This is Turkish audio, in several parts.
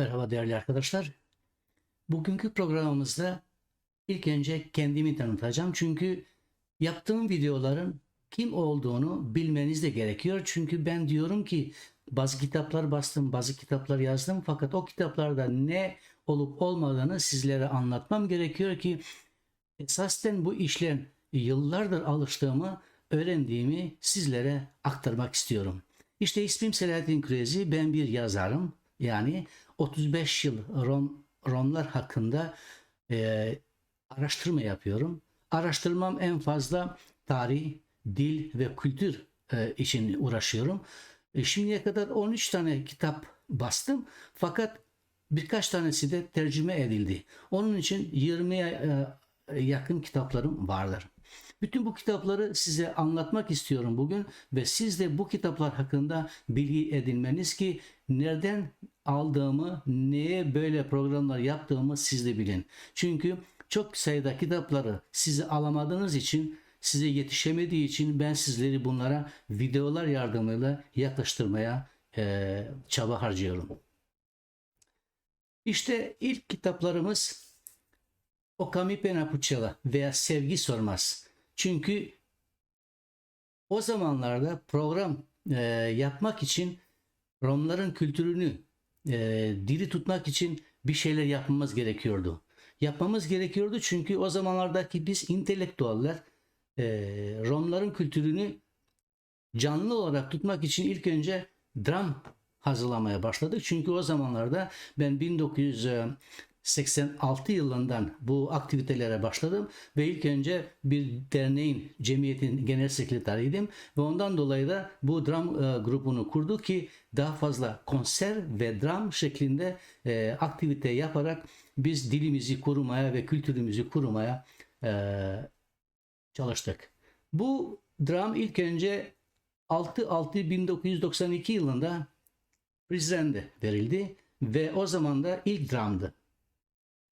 Merhaba değerli arkadaşlar. Bugünkü programımızda ilk önce kendimi tanıtacağım. Çünkü yaptığım videoların kim olduğunu bilmeniz de gerekiyor. Çünkü ben diyorum ki bazı kitaplar bastım, bazı kitaplar yazdım. Fakat o kitaplarda ne olup olmadığını sizlere anlatmam gerekiyor ki esasen bu işle yıllardır alıştığımı, öğrendiğimi sizlere aktarmak istiyorum. İşte ismim Selahattin Kürezi, ben bir yazarım. Yani 35 yıl Romlar hakkında e, araştırma yapıyorum. Araştırmam en fazla tarih, dil ve kültür için uğraşıyorum. Şimdiye kadar 13 tane kitap bastım fakat birkaç tanesi de tercüme edildi. Onun için 20'ye yakın kitaplarım vardır. Bütün bu kitapları size anlatmak istiyorum bugün ve siz de bu kitaplar hakkında bilgi edinmeniz ki nereden aldığımı, neye böyle programlar yaptığımı siz de bilin. Çünkü çok sayıda kitapları size alamadığınız için, size yetişemediği için ben sizleri bunlara videolar yardımıyla yaklaştırmaya çaba harcıyorum. İşte ilk kitaplarımız Okami Pena Pucella veya Sevgi Sormaz. Çünkü o zamanlarda program yapmak için Romların kültürünü diri tutmak için bir şeyler yapmamız gerekiyordu. Yapmamız gerekiyordu çünkü o zamanlardaki biz entelektüeller Romların kültürünü canlı olarak tutmak için ilk önce dram hazırlamaya başladık. Çünkü o zamanlarda ben 1986 yılından bu aktivitelere başladım ve ilk önce bir derneğin, cemiyetin genel sekreteriydim ve ondan dolayı da bu dram grubunu kurduk ki daha fazla konser ve dram şeklinde aktivite yaparak biz dilimizi korumaya ve kültürümüzü korumaya çalıştık. Bu dram ilk önce 6-6-1992 yılında Prizren'de verildi ve o zaman da ilk dramdı.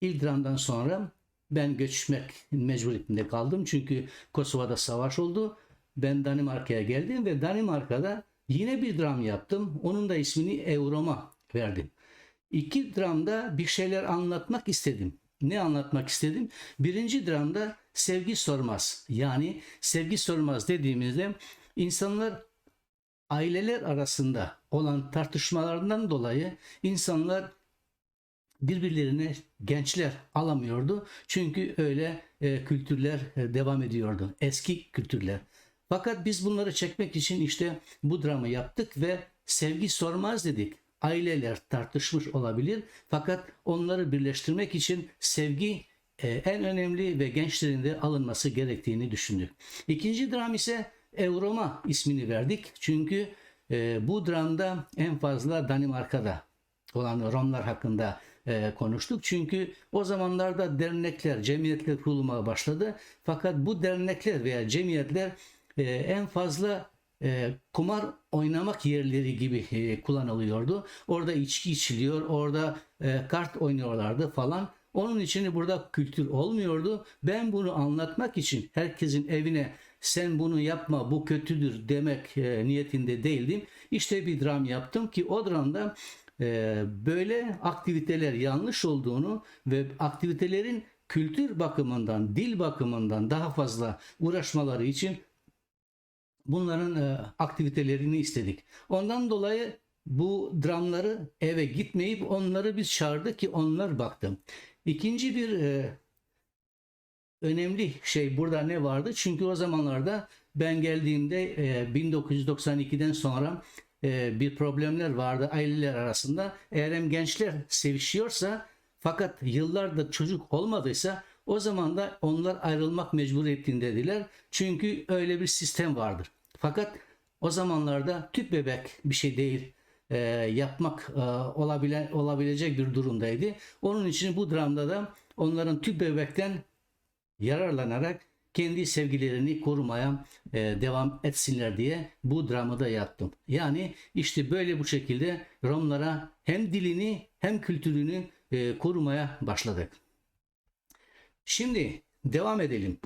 İlk dramdan sonra ben göçmek mecburiyetinde kaldım çünkü Kosova'da savaş oldu. Ben Danimarka'ya geldim ve Danimarka'da yine bir dram yaptım. Onun da ismini Evroma verdim. İki dramda bir şeyler anlatmak istedim. Ne anlatmak istedim? Birinci dramda sevgi sormaz. Yani sevgi sormaz dediğimizde insanlar aileler arasında olan tartışmalarından dolayı insanlar birbirlerine gençler alamıyordu. Çünkü öyle kültürler devam ediyordu. Eski kültürler. Fakat biz bunları çekmek için işte bu dramı yaptık ve sevgi sormaz dedik. Aileler tartışmış olabilir fakat onları birleştirmek için sevgi en önemli ve gençlerin de alınması gerektiğini düşündük. İkinci dram ise Evroma ismini verdik. Çünkü bu dramda en fazla Danimarka'da olan Romlar hakkında konuştuk. Çünkü o zamanlarda dernekler, cemiyetler kurulmaya başladı. Fakat bu dernekler veya cemiyetler en fazla kumar oynamak yerleri gibi kullanılıyordu. Orada içki içiliyor, orada kart oynuyorlardı falan. Onun için burada kültür olmuyordu. Ben bunu anlatmak için herkesin evine sen bunu yapma bu kötüdür demek niyetinde değildim. İşte bir dram yaptım ki o dramda böyle aktiviteler yanlış olduğunu ve aktivitelerin kültür bakımından, dil bakımından daha fazla uğraşmaları için bunların aktivitelerini istedik. Ondan dolayı bu dramları eve gitmeyip onları biz çağırdık ki onlar baktı. İkinci bir önemli şey burada ne vardı? Çünkü o zamanlarda ben geldiğimde 1992'den sonra bir problemler vardı aileler arasında. Eğer hem gençler sevişiyorsa fakat yıllardır çocuk olmadıysa o zaman da onlar ayrılmak mecburiyetindedirler. Çünkü öyle bir sistem vardır. Fakat o zamanlarda tüp bebek bir şey değil. Yapmak olabilecek bir durumdaydı. Onun için bu dramda da onların tüp bebekten yararlanarak kendi sevgilerini korumaya devam etsinler diye bu dramı da yaptım. Yani işte böyle bu şekilde Romlara hem dilini hem kültürünü korumaya başladık. Şimdi devam edelim.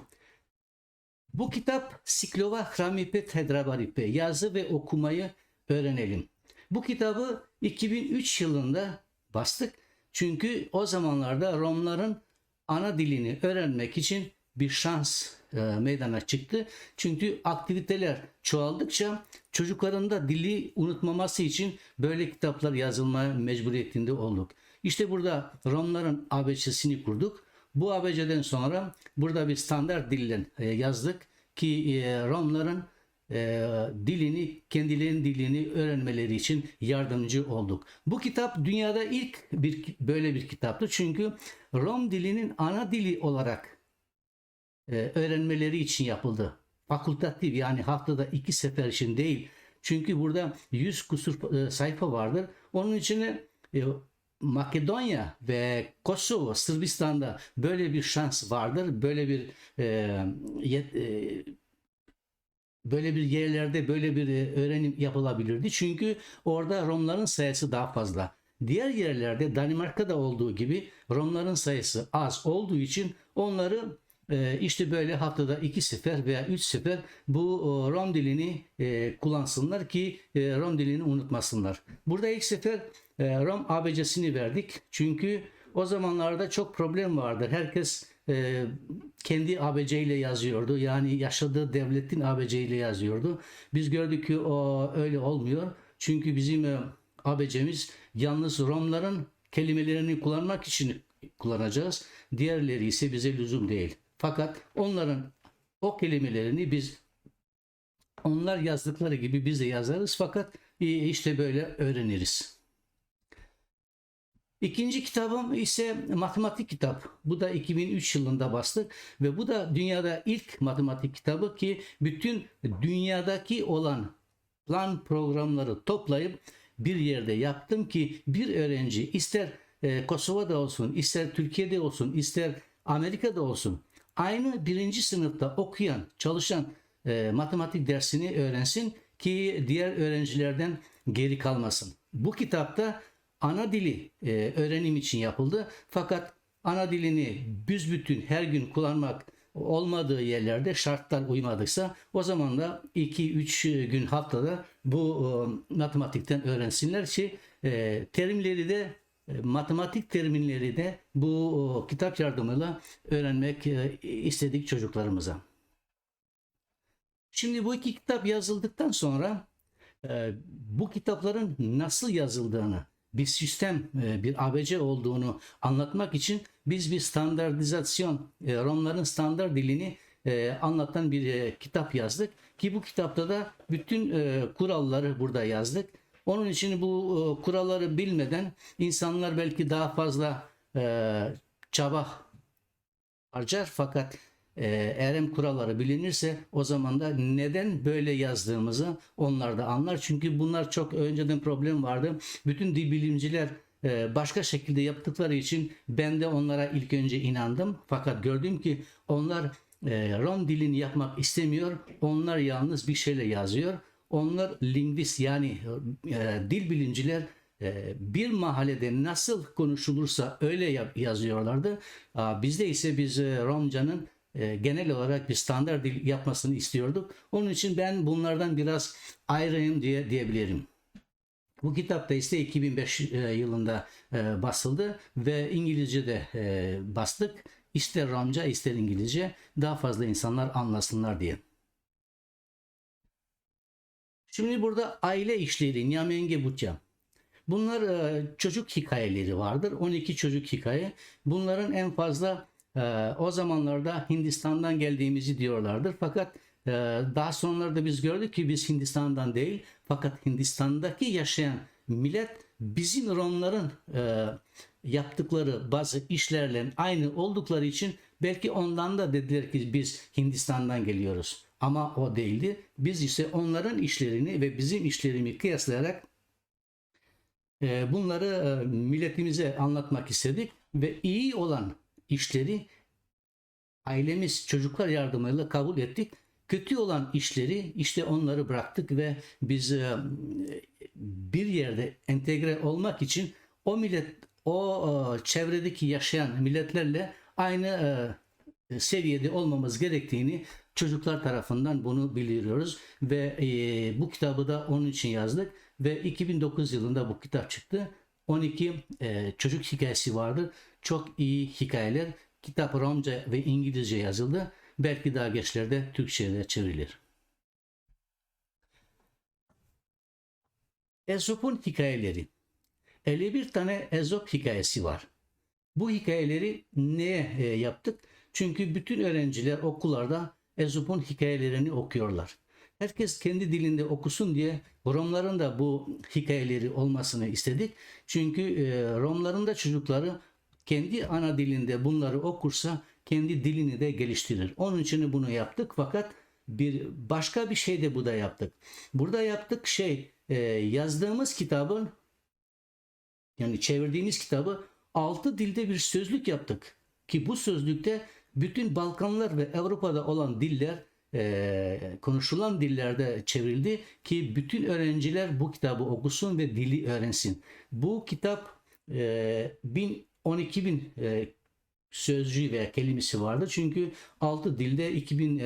Bu kitap Siklova Hramipe Tedrabaripe yazı ve okumayı öğrenelim. Bu kitabı 2003 yılında bastık. Çünkü o zamanlarda Romların ana dilini öğrenmek için bir şans meydana çıktı. Çünkü aktiviteler çoğaldıkça çocukların da dili unutmaması için böyle kitaplar yazılmaya mecburiyetinde olduk. İşte burada Romların ABC'sini kurduk. Bu ABC'den sonra burada bir standart dille yazdık ki Romların kendilerinin dilini öğrenmeleri için yardımcı olduk. Bu kitap dünyada ilk böyle bir kitaptı. Çünkü Rom dilinin ana dili olarak öğrenmeleri için yapıldı. Fakultatif, yani haftada 2 sefer için değil. Çünkü burada 100 kusur sayfa vardır. Onun içine Makedonya ve Kosova, Sırbistan'da böyle bir şans vardır. Böyle bir yerlerde böyle bir öğrenim yapılabilirdi. Çünkü orada Romların sayısı daha fazla. Diğer yerlerde Danimarka'da olduğu gibi Romların sayısı az olduğu için onları işte böyle haftada 2 sefer veya 3 sefer bu Rom dilini kullansınlar ki Rom dilini unutmasınlar. Burada ilk sefer Rom ABC'sini verdik. Çünkü o zamanlarda çok problem vardı. Herkes kendi ABC ile yazıyordu. Yani yaşadığı devletin ABC ile yazıyordu. Biz gördük ki o öyle olmuyor. Çünkü bizim ABC'miz yalnız Romların kelimelerini kullanmak için kullanacağız. Diğerleri ise bize lüzum değil. Fakat onların o kelimelerini onlar yazdıkları gibi biz de yazarız. Fakat işte böyle öğreniriz. İkinci kitabım ise matematik kitap. Bu da 2003 yılında bastık ve bu da dünyada ilk matematik kitabı ki bütün dünyadaki olan plan programları toplayıp bir yerde yaptım ki bir öğrenci ister Kosova'da olsun, ister Türkiye'de olsun, ister Amerika'da olsun aynı birinci sınıfta okuyan, çalışan matematik dersini öğrensin ki diğer öğrencilerden geri kalmasın. Bu kitapta ana dili öğrenim için yapıldı. Fakat ana dilini büsbütün her gün kullanmak olmadığı yerlerde şartlar uymadıksa o zaman da 2-3 gün haftada bu matematikten öğrensinler ki terimleri de matematik terimleri de bu kitap yardımıyla öğrenmek istedik çocuklarımıza. Şimdi bu iki kitap yazıldıktan sonra bu kitapların nasıl yazıldığını, bir sistem, bir ABC olduğunu anlatmak için biz bir standartizasyon, Romların standart dilini anlatan bir kitap yazdık. Ki bu kitapta da bütün kuralları burada yazdık. Onun için bu kuralları bilmeden insanlar belki daha fazla çaba harcar fakat eğer kuralları bilinirse o zaman da neden böyle yazdığımızı onlar da anlar. Çünkü bunlar çok önceden problem vardı. Bütün dil bilimciler başka şekilde yaptıkları için ben de onlara ilk önce inandım. Fakat gördüm ki onlar Rom dilini yapmak istemiyor. Onlar yalnız bir şeyle yazıyor. Onlar lingvist, yani dil bilimciler bir mahallede nasıl konuşulursa öyle yazıyorlardı. Bizde ise biz Romcanın genel olarak bir standart dil yapmasını istiyorduk. Onun için ben bunlardan biraz ayrıyım diyebilirim. Bu kitap da ise 2005 yılında basıldı ve İngilizce'de bastık. İster Romca ister İngilizce, daha fazla insanlar anlasınlar diye. Şimdi burada aile işleri, Nyamenge Butya. Bunlar çocuk hikayeleri vardır. 12 çocuk hikaye. Bunların en fazla o zamanlarda Hindistan'dan geldiğimizi diyorlardır. Fakat daha sonralarda biz gördük ki biz Hindistan'dan değil, fakat Hindistan'daki yaşayan millet bizim Romların yaptıkları bazı işlerle aynı oldukları için belki ondan da dediler ki biz Hindistan'dan geliyoruz. Ama o değildi. Biz ise onların işlerini ve bizim işlerimi kıyaslayarak bunları milletimize anlatmak istedik ve iyi olan işleri ailemiz çocuklar yardımıyla kabul ettik. Kötü olan işleri işte onları bıraktık ve biz bir yerde entegre olmak için o millet, o çevredeki yaşayan milletlerle aynı seviyede olmamız gerektiğini çocuklar tarafından bunu biliyoruz ve bu kitabı da onun için yazdık ve 2009 yılında bu kitap çıktı. 12 çocuk hikayesi vardır. Çok iyi hikayeler. Kitap Romca ve İngilizce yazıldı. Belki daha geçlerde Türkçe'ye de çevrilir. Ezop'un hikayeleri. 51 tane Ezop hikayesi var. Bu hikayeleri neye yaptık? Çünkü bütün öğrenciler okullarda Ezop'un hikayelerini okuyorlar. Herkes kendi dilinde okusun diye Romların da bu hikayeleri olmasını istedik. Çünkü Romların da çocukları kendi ana dilinde bunları okursa kendi dilini de geliştirir. Onun için bunu yaptık, fakat başka bir şey de burada yaptık. Burada yaptık yazdığımız kitabın, yani çevirdiğimiz kitabı 6 dilde bir sözlük yaptık. Ki bu sözlükte bütün Balkanlar ve Avrupa'da olan diller, konuşulan dillerde çevrildi ki bütün öğrenciler bu kitabı okusun ve dili öğrensin. Bu kitap 12.000 sözcüğü veya kelimesi vardı. Çünkü 6 dilde 2000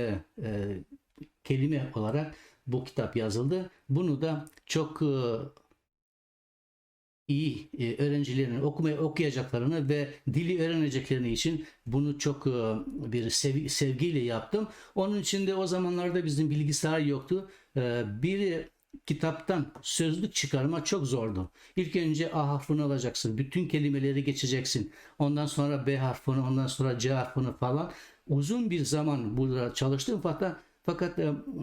kelime olarak bu kitap yazıldı. Bunu da çok iyi öğrencilerin okuyacaklarını ve dili öğreneceklerini için bunu çok bir sevgiyle yaptım. Onun için de o zamanlarda bizim bilgisayar yoktu. Bir kitaptan sözlük çıkarma çok zordu. İlk önce A harfini alacaksın. Bütün kelimeleri geçeceksin. Ondan sonra B harfini, ondan sonra C harfini falan. Uzun bir zaman burada çalıştım, fakat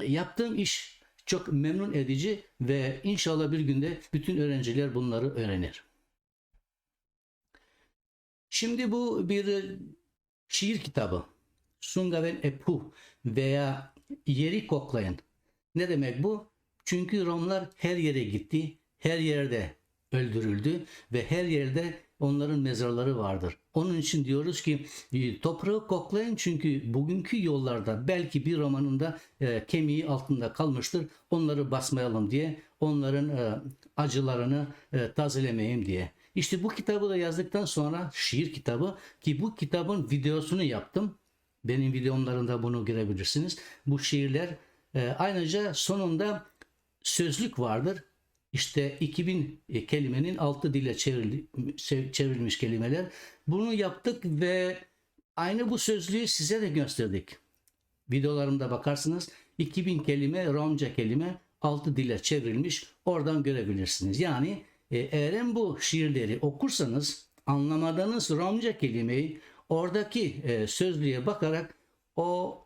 yaptığım iş çok memnun edici ve inşallah bir günde bütün öğrenciler bunları öğrenir. Şimdi bu bir şiir kitabı. Sungaven Epu veya Yeri Koklayın. Ne demek bu? Çünkü Romlar her yere gitti, her yerde öldürüldü ve her yerde onların mezarları vardır. Onun için diyoruz ki toprağı koklayın, çünkü bugünkü yollarda belki bir Romanın da kemiği altında kalmıştır. Onları basmayalım diye, onların acılarını tazelemeyeyim diye. İşte bu kitabı da yazdıktan sonra, şiir kitabı, ki bu kitabın videosunu yaptım. Benim videomlarında bunu görebilirsiniz. Bu şiirler ayrıca sonunda sözlük vardır. İşte 2000 kelimenin 6 dile çevrilmiş kelimeler. Bunu yaptık ve aynı bu sözlüğü size de gösterdik. Videolarımda bakarsınız, 2000 kelime Romca kelime 6 dile çevrilmiş. Oradan görebilirsiniz. Yani eğer bu şiirleri okursanız anlamadığınız Romca kelimeyi oradaki sözlüğe bakarak o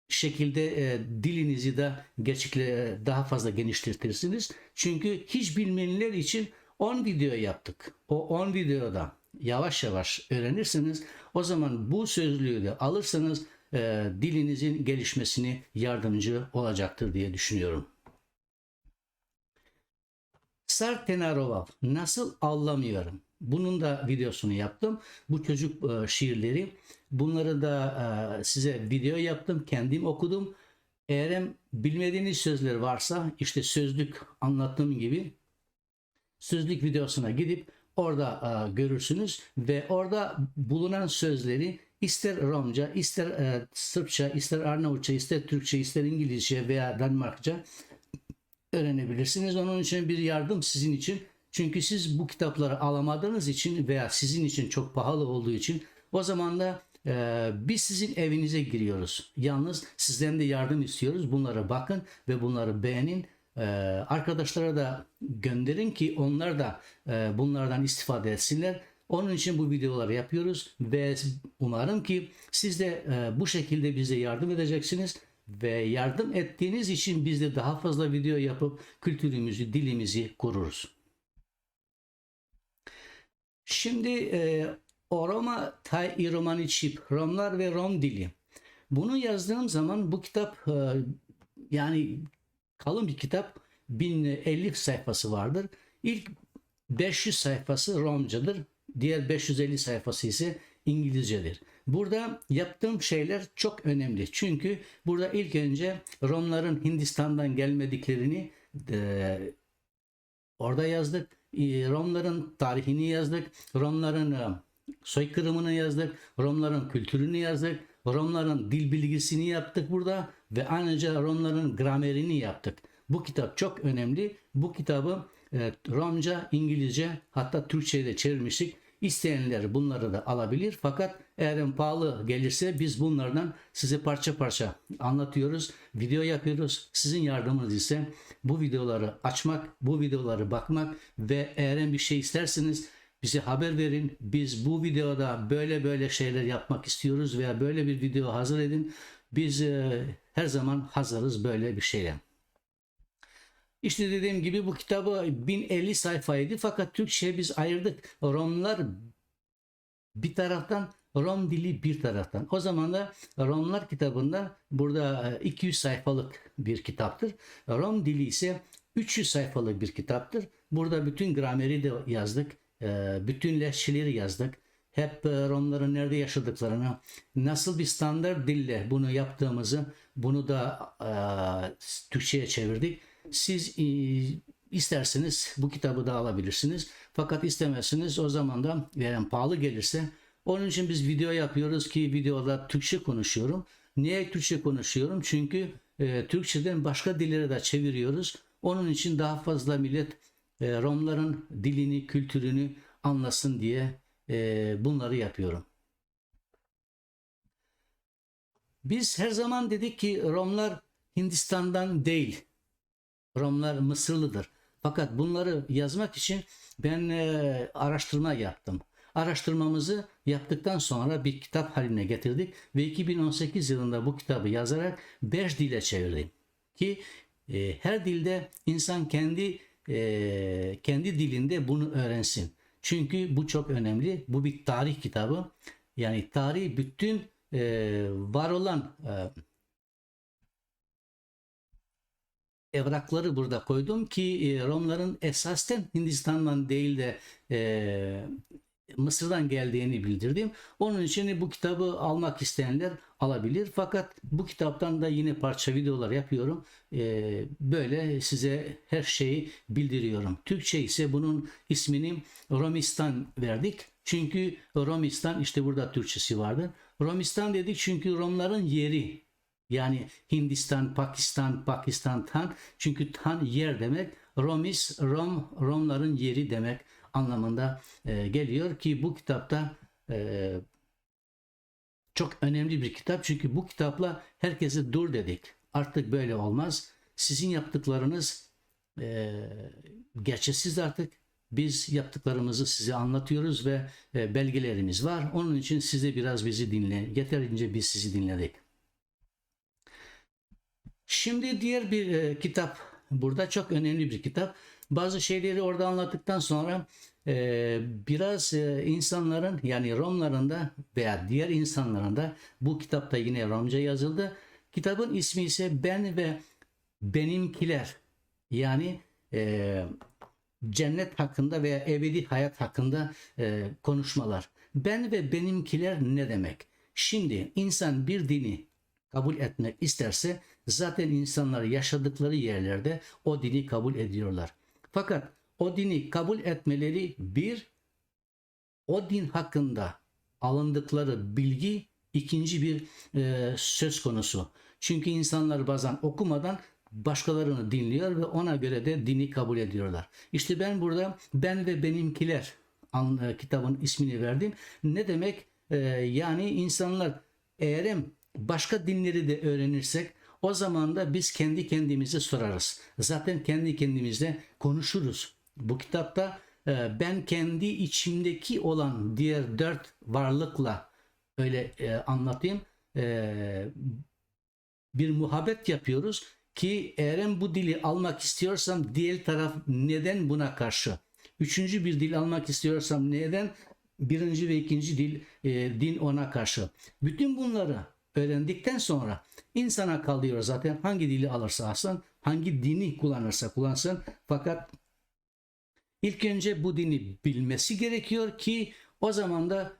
şekilde dilinizi de gerçekten daha fazla genişletirsiniz. Çünkü hiç bilmeyenler için 10 video yaptık. O 10 videoda yavaş yavaş öğrenirsiniz. O zaman bu sözlüğü de alırsanız dilinizin gelişmesine yardımcı olacaktır diye düşünüyorum. Sartenarova, nasıl anlamıyorum? Bunun da videosunu yaptım. Bu çocuk şiirleri. Bunları da size video yaptım. Kendim okudum. Eğer bilmediğiniz sözler varsa, işte sözlük anlattığım gibi sözlük videosuna gidip orada görürsünüz ve orada bulunan sözleri ister Romca, ister Sırpça, ister Arnavutça, ister Türkçe, ister İngilizce veya Danimarkça öğrenebilirsiniz. Onun için bir yardım sizin için. Çünkü siz bu kitapları alamadığınız için veya sizin için çok pahalı olduğu için, o zaman da biz sizin evinize giriyoruz. Yalnız sizden de yardım istiyoruz. Bunlara bakın ve bunları beğenin. Arkadaşlara da gönderin ki onlar da bunlardan istifade etsinler. Onun için bu videoları yapıyoruz ve umarım ki siz de bu şekilde bize yardım edeceksiniz. Ve yardım ettiğiniz için biz de daha fazla video yapıp kültürümüzü, dilimizi koruruz. Şimdi Oroma Tay İromani Çip, Romlar ve Rom dili. Bunu yazdığım zaman bu kitap yani kalın bir kitap, 1050 sayfası vardır. İlk 500 sayfası Romcadır. Diğer 550 sayfası ise İngilizcedir. Burada yaptığım şeyler çok önemli. Çünkü burada ilk önce Romların Hindistan'dan gelmediklerini orada yazdık. Romların tarihini yazdık. Romların soykırımını yazdık. Romların kültürünü yazdık. Romların dil bilgisini yaptık burada ve ayrıca Romların gramerini yaptık. Bu kitap çok önemli. Bu kitabı Romca, İngilizce, hatta Türkçe'ye de çevirmiştik. İsteyenler bunları da alabilir. Fakat eğer pahalı gelirse biz bunlardan size parça parça anlatıyoruz, video yapıyoruz. Sizin yardımınız ise bu videoları açmak, bu videoları bakmak ve eğer bir şey isterseniz bize haber verin. Biz bu videoda böyle şeyler yapmak istiyoruz veya böyle bir video hazır edin. Biz her zaman hazırız böyle bir şeyle. İşte dediğim gibi bu kitabı 1050 sayfaydı fakat Türkçe'ye biz ayırdık. Romlar bir taraftan, Rom dili bir taraftan. O zaman da Romlar kitabında burada 200 sayfalık bir kitaptır. Rom dili ise 300 sayfalık bir kitaptır. Burada bütün grameri de yazdık. Bütün lehçeleri yazdık. Hep Romların nerede yaşadıklarını, nasıl bir standart dille bunu yaptığımızı, bunu da Türkçe'ye çevirdik. Siz isterseniz bu kitabı da alabilirsiniz. Fakat istemezsiniz o zaman da yani pahalı gelirse. Onun için biz video yapıyoruz ki videoda Türkçe konuşuyorum. Niye Türkçe konuşuyorum? Çünkü Türkçeden başka dillere de çeviriyoruz. Onun için daha fazla millet Romların dilini, kültürünü anlasın diye bunları yapıyorum. Biz her zaman dedik ki Romlar Hindistan'dan değil. Romlar Mısırlıdır. Fakat bunları yazmak için ben araştırma yaptım. Araştırmamızı yaptıktan sonra bir kitap haline getirdik ve 2018 yılında bu kitabı yazarak 5 dile çevirdim. Ki her dilde insan kendi dilinde bunu öğrensin. Çünkü bu çok önemli. Bu bir tarih kitabı. Yani tarih bütün var olan evrakları burada koydum ki Romların esasen Hindistan'dan değil de Mısır'dan geldiğini bildirdim. Onun için bu kitabı almak isteyenler alabilir. Fakat bu kitaptan da yine parça videolar yapıyorum. Böyle size her şeyi bildiriyorum. Türkçe ise bunun ismini Romistan verdik. Çünkü Romistan işte burada Türkçesi vardır. Romistan dedik çünkü Romların yeri. Yani Hindistan, Pakistan, Tan. Çünkü Tan yer demek. Romis, Romların yeri demek anlamında geliyor ki bu kitapta çok önemli bir kitap. Çünkü bu kitapla herkese dur dedik. Artık böyle olmaz. Sizin yaptıklarınız geçersiz artık. Biz yaptıklarımızı size anlatıyoruz ve belgelerimiz var. Onun için size biraz bizi dinleyin. Yeterince biz sizi dinledik. Şimdi diğer bir kitap. Burada çok önemli bir kitap. Bazı şeyleri orada anlattıktan sonra biraz insanların yani Romların da veya diğer insanların da bu kitapta yine Romca yazıldı. Kitabın ismi ise Ben ve Benimkiler. Yani cennet hakkında veya ebedi hayat hakkında konuşmalar. Ben ve benimkiler ne demek? Şimdi insan bir dini kabul etmek isterse zaten insanlar yaşadıkları yerlerde o dini kabul ediyorlar. Fakat o dini kabul etmeleri o din hakkında alındıkları bilgi ikinci bir söz konusu. Çünkü insanlar bazen okumadan başkalarını dinliyor ve ona göre de dini kabul ediyorlar. İşte ben burada Ben ve Benimkiler kitabın ismini verdim. Ne demek? Yani insanlar eğer başka dinleri de öğrenirsek o zaman da biz kendi kendimize sorarız. Zaten kendi kendimizle konuşuruz. Bu kitapta ben kendi içimdeki olan diğer 4 varlıkla öyle anlatayım. Bir muhabbet yapıyoruz ki eğer bu dili almak istiyorsam diğer taraf neden buna karşı? Üçüncü bir dil almak istiyorsam neden birinci ve ikinci din ona karşı? Bütün bunları öğrendikten sonra insana kalıyor zaten hangi dili alırsa alsın, hangi dini kullanırsa kullansın. Fakat ilk önce bu dini bilmesi gerekiyor ki o zaman da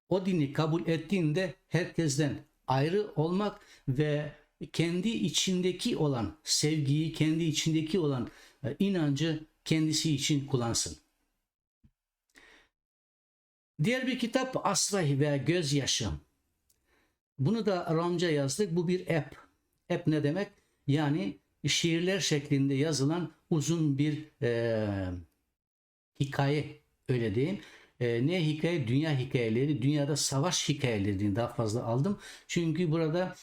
o dini kabul ettiğinde herkesten ayrı olmak ve kendi içindeki olan sevgiyi, kendi içindeki olan inancı kendisi için kullansın. Diğer bir kitap Asvay veya Gözyaşı. Bunu da Romca yazdık. Bu bir app. App ne demek? Yani şiirler şeklinde yazılan uzun bir hikaye, öyle diyeyim. Ne hikaye? Dünya hikayeleri, dünyada savaş hikayelerini daha fazla aldım. Çünkü burada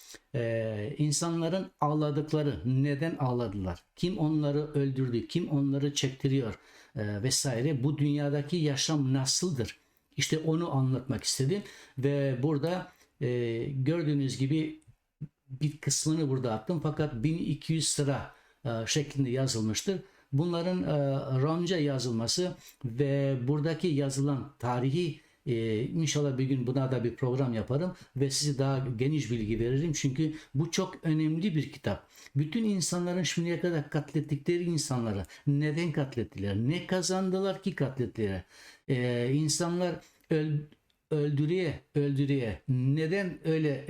insanların ağladıkları, neden ağladılar, kim onları öldürdü, kim onları çektiriyor vesaire, bu dünyadaki yaşam nasıldır? İşte onu anlatmak istedim ve burada gördüğünüz gibi bir kısmını burada attım, fakat 1200 sıra şeklinde yazılmıştır. Bunların Romca yazılması ve buradaki yazılan tarihi, inşallah bir gün buna da bir program yaparım ve size daha geniş bilgi veririm. Çünkü bu çok önemli bir kitap. Bütün insanların şimdiye kadar katlettikleri insanları neden katlettiler? Ne kazandılar ki katlettiler? İnsanlar öldürüye neden öyle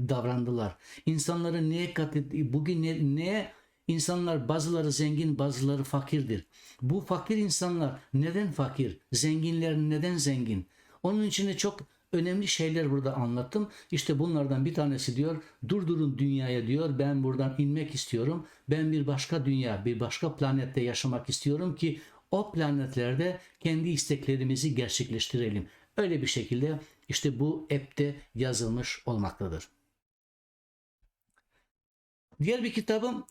davrandılar? İnsanları neye katletti? Bugün neye insanlar, bazıları zengin, bazıları fakirdir. Bu fakir insanlar neden fakir? Zenginler neden zengin? Onun için de çok önemli şeyler burada anlattım. İşte bunlardan bir tanesi diyor, durdurun dünyaya diyor, ben buradan inmek istiyorum. Ben bir başka dünya, bir başka planette yaşamak istiyorum ki o planetlerde kendi isteklerimizi gerçekleştirelim. Öyle bir şekilde işte bu app'te yazılmış olmaktadır. Diğer bir kitabım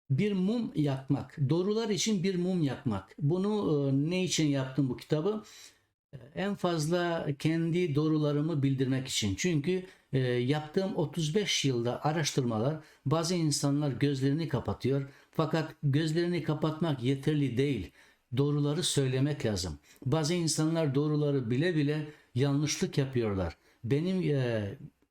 bir mum yakmak. Doğrular için bir mum yakmak. Bunu ne için yaptım bu kitabı? En fazla kendi doğrularımı bildirmek için. Çünkü yaptığım 35 yılda araştırmalar, bazı insanlar gözlerini kapatıyor. Fakat gözlerini kapatmak yeterli değil. Doğruları söylemek lazım. Bazı insanlar doğruları bile bile yanlışlık yapıyorlar. Benim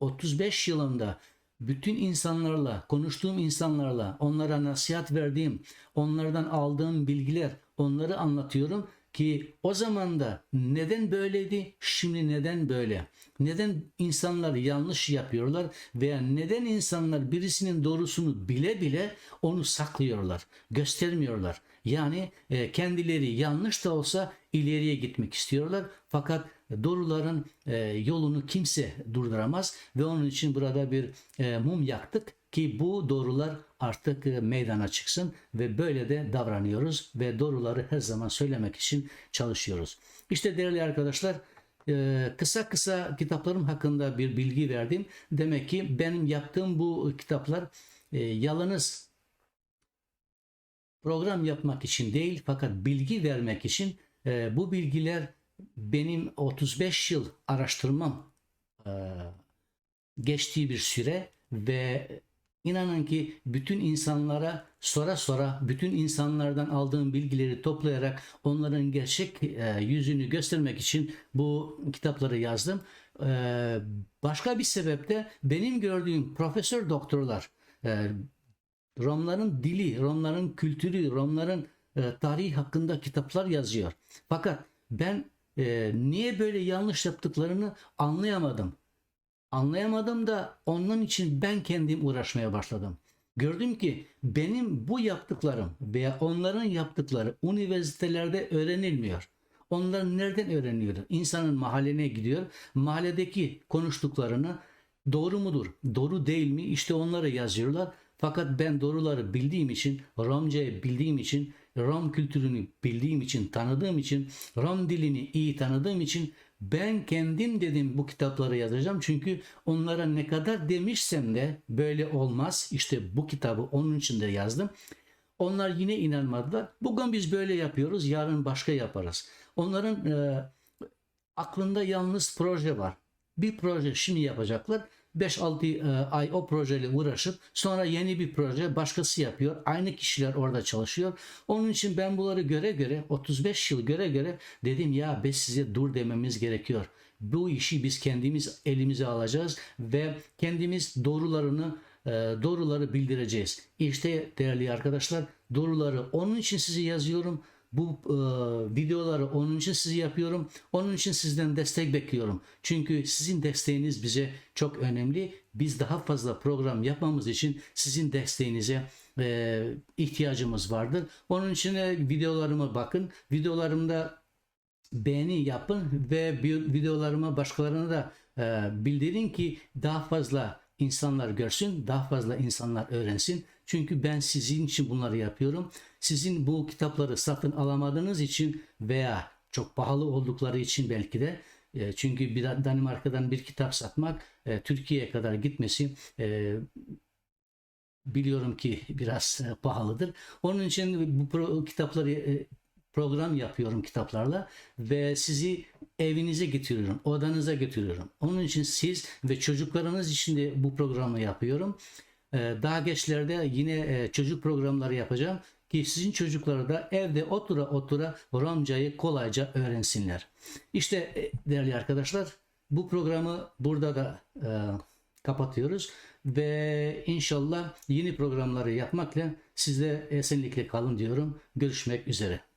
35 yılında bütün insanlarla, konuştuğum insanlarla, onlara nasihat verdiğim, onlardan aldığım bilgiler, onları anlatıyorum ki o zaman da neden böyleydi, şimdi neden böyle? Neden insanlar yanlış yapıyorlar veya neden insanlar birisinin doğrusunu bile bile onu saklıyorlar, göstermiyorlar? Yani kendileri yanlış da olsa ileriye gitmek istiyorlar, fakat doğruların yolunu kimse durduramaz ve onun için burada bir mum yaktık ki bu doğrular artık meydana çıksın ve böyle de davranıyoruz ve doğruları her zaman söylemek için çalışıyoruz. İşte değerli arkadaşlar, kısa kısa kitaplarım hakkında bir bilgi verdim. Demek ki benim yaptığım bu kitaplar yalnız program yapmak için değil, fakat bilgi vermek için. Bu bilgiler benim 35 yıl araştırmam geçtiği bir süre ve inanın ki bütün insanlara sonra sonra, bütün insanlardan aldığım bilgileri toplayarak onların gerçek yüzünü göstermek için bu kitapları yazdım. Başka bir sebep de benim gördüğüm profesör doktorlar, Romların dili, Romların kültürü, Romların tarihi hakkında kitaplar yazıyor. Fakat ben niye böyle yanlış yaptıklarını anlayamadım. Anlayamadım da onun için ben kendim uğraşmaya başladım. Gördüm ki benim bu yaptıklarım veya onların yaptıkları üniversitelerde öğrenilmiyor. Onlar nereden öğreniyor? İnsanın mahalline gidiyor. Mahalledeki konuştuklarını doğru mudur, doğru değil mi? İşte onları yazıyorlar. Fakat ben doğruları bildiğim için, Romcayı bildiğim için, Rom kültürünü bildiğim için, tanıdığım için, Rom dilini iyi tanıdığım için ben kendim dedim bu kitapları yazacağım. Çünkü onlara ne kadar demişsem de böyle olmaz. İşte bu kitabı onun için de yazdım. Onlar yine inanmadılar. Bugün biz böyle yapıyoruz, yarın başka yaparız. Onların aklında yalnız proje var. Bir proje şimdi yapacaklar. 5-6 ay o projeyle uğraşıp sonra yeni bir proje başkası yapıyor. Aynı kişiler orada çalışıyor. Onun için ben bunları göre göre 35 yıl göre göre dedim ya biz size dur dememiz gerekiyor. Bu işi biz kendimiz elimize alacağız ve kendimiz doğruları bildireceğiz. İşte değerli arkadaşlar, doğruları onun için size yazıyorum. Bu videoları onun için size yapıyorum. Onun için sizden destek bekliyorum. Çünkü sizin desteğiniz bize çok önemli. Biz daha fazla program yapmamız için sizin desteğinize ihtiyacımız vardır. Onun için videolarıma bakın. Videolarımda beğeni yapın ve videolarıma başkalarına da bildirin ki daha fazla insanlar görsün, daha fazla insanlar öğrensin. Çünkü ben sizin için bunları yapıyorum. Sizin bu kitapları satın alamadığınız için veya çok pahalı oldukları için belki de, çünkü bir Danimarka'dan bir kitap satmak Türkiye'ye kadar gitmesi biliyorum ki biraz pahalıdır. Onun için bu kitapları program yapıyorum kitaplarla ve sizi evinize getiriyorum, odanıza getiriyorum. Onun için siz ve çocuklarınız için de bu programı yapıyorum. Daha geçlerde yine çocuk programları yapacağım ki sizin çocuklar da evde otura otura Romcayı kolayca öğrensinler. İşte değerli arkadaşlar, bu programı burada da kapatıyoruz ve inşallah yeni programları yapmakla sizle esenlikle kalın diyorum. Görüşmek üzere.